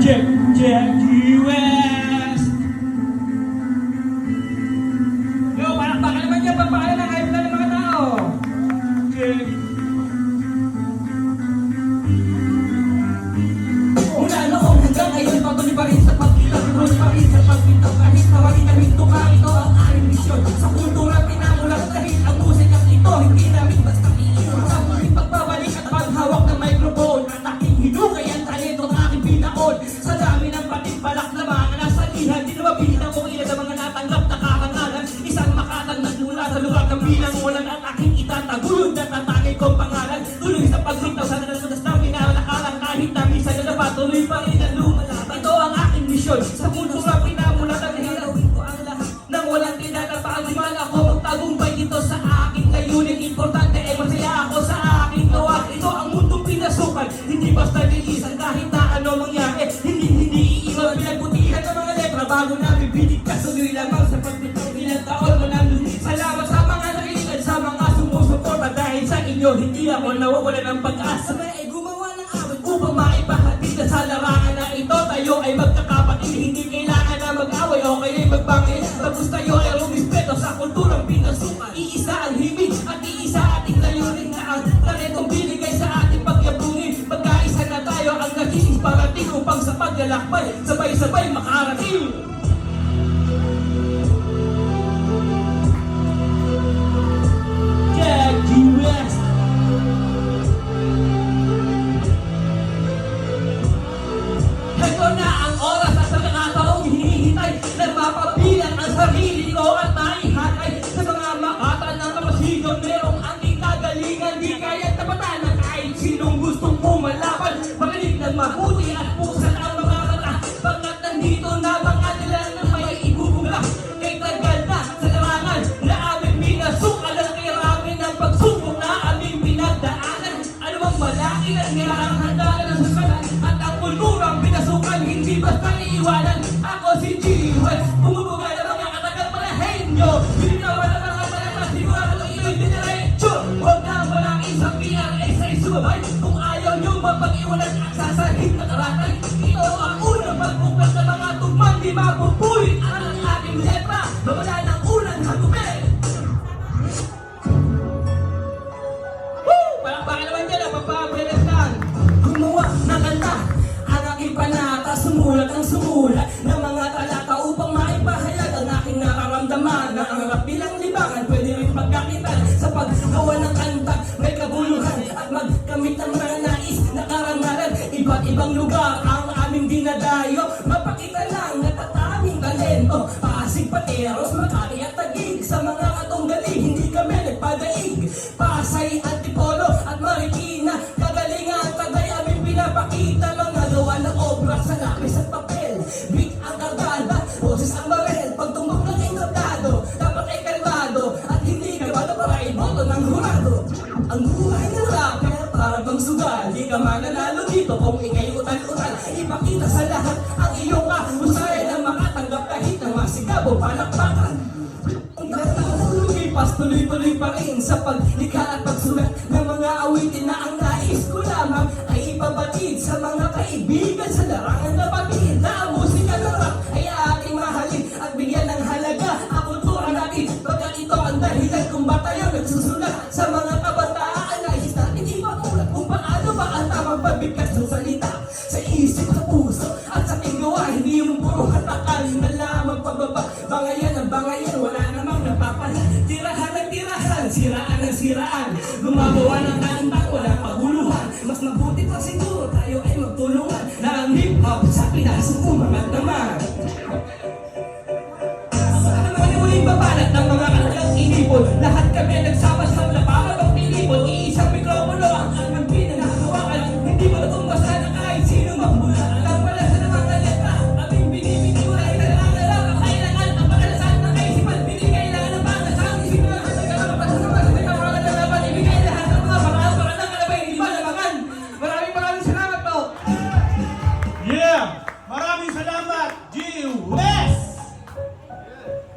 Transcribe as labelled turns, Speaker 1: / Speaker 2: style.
Speaker 1: Jackie West! Yo, palakpakan naman niya, pampakalan ng hype na ng mga tao.
Speaker 2: Mula noong hanggang ngayon, patuloy pa rin sa pagkita, tuloy pa rin sa pagkita, kahit tawagin na hinto ka, ito ang aking misyon. Sa kultura pinamulat dahil ang musikang ito, hindi namin basta iiwan. Sa muling pagbabalik at paghawak ng microphone, at aking hinukay ang talento ng aking binaon. Sa dami ng patibalak na mga nasa lihan, di na mabilang kung ilan ang mga natanggap na karangalan. Isang makatang nagmula sa lugar ng bilang ulan at aking itatagulod na tatangay kong pangalan. Tuloy sa paglitaw sa nasunas na pinalakaran kahit na minsan na napatuloy pa rin ang lumalaban. Ito ang aking misyon, sa kultura pinamulat at hilawin ko ang lahat. Nang walang tinatapagman ako magtagumpay dito sa aking layunin. Importante ay masaya ako sa aking gawa. Ito ang mundong pinasukan, hindi basta lilisan kahit na ano mangyari. Hindi iiwan, pinagbutihan ng mga letra bago namin binig kasuloy lamang sa pagbitaw ilang taon mo nang lunis. Salamat sa mga nakinig at sa mga sumusuporta. Dahil sa inyo, hindi ako nawawala ng pag-asa. Ay gumawa ng awit upang maipahatid na sa larangan na ito. Tayo ay magkakapatid, hindi kailangan na mag-away o kayo'y magbangin. Tapos tayo ay rumispeto sa kulturang pinasukan. Iisa ang himig at iisa ating layunin na ang talentong binigay sa ating pagyabungin. Pagkaisa na tayo ang naging parating upang sa paglalakbay sabay-sabay makarating.
Speaker 1: Jackie West!
Speaker 2: Ito na ang oras at sa mga taong hinihintay na mapabilang ang sarili ko at maihatay sa mga makatan ng kapasigaw. Merong aking kagalingan, di kaya tapatan ng kahit sinong gustong pumalaban. Magaling ng mabuti at pusan ang mga mata, pagkat nandito na mga nila na may ibubula. Kay tagal na sa larangan na aming pinasukan ang kirami ng pagsubok na aming pinagdaanan. Ano bang malaki na nilang handaan ng susalan at ang kulturang pinasukan, hindi basta iiwanan. Ako si G-West, bumubuga ng mga katagang malahenyo. Binitawan ng mga talata, sigurado iyo'y diniretso. Huwag na walang isang PRS ay sumabay. Kung ayaw niyong mapag-iwanan ang sasahig na karatay, ito ang unang pagbukas ng mga tugman. Di mapupulit ang ating letra, mawala ng unang hagupin. Palakpakan naman dyan ang papaberestan. Gumawa ng kanta, ang aking panata, sumulat ang sumulat ng mga talata upang maipahayag ang aking nararamdaman. Na ang rap bilang libangan, pwede rin pagkakitan sa paggawa ng kanta. May kabuluhan at magkamit ng mga nais na karangalan. Iba't ibang lugar ang aming dinadayo, mapakita lang natataming talento. Pasig, Pateros, Makati at Taguig, sa mga katunggali hindi kami nagpadaig. Pasay, Antipolo at Marikina, kagalingan at tagay aming pinapakita. Mga gawa ng obra sa lapis at papel, beat ang kargada, boses ang barel. Pagtumbok ng engkantado, dapat ay kalmado at hindi kabado para iboto ng hurado. Ang buhay ng rapper para bang sugal, di ka mananalo dito kung ikay utal-utal. Ipakita sa lahat ang iyong kahusay na makatanggap kahit ng masigab o palakpakan. Lumipas, tuloy-tuloy pa rin sa paglikha at pagsulat ng mga awitin na ang nais ko lamang ay ipabatid sa mga kaibigan sa larangan na batid na ang musika ng rap ay ating mahalin at bigyan ng halaga ang kultura natin. Pagkat ito ang dahilan kung ba't tayo nagsusulat sa mga kabataan. Nais natin ipamulat kung paano ba ang tamang pagbigkas ng salita sa isip, sa puso at sa tinggawa. Hindi yung puro hatakan na lamang pagbaba. Bangayan ang bangayan, wala namang napapala. Tirahan ang tirahan, siraan ang siraan. Gumagawa ng kanta, walang paguluhan. Mas mabuti pa siguro tayo ay magtulungan na ang hip-hop sa Pinas umangat naman. Sa naman yung muling babanat ng mga kanilang inipon, lahat kami nagsasabi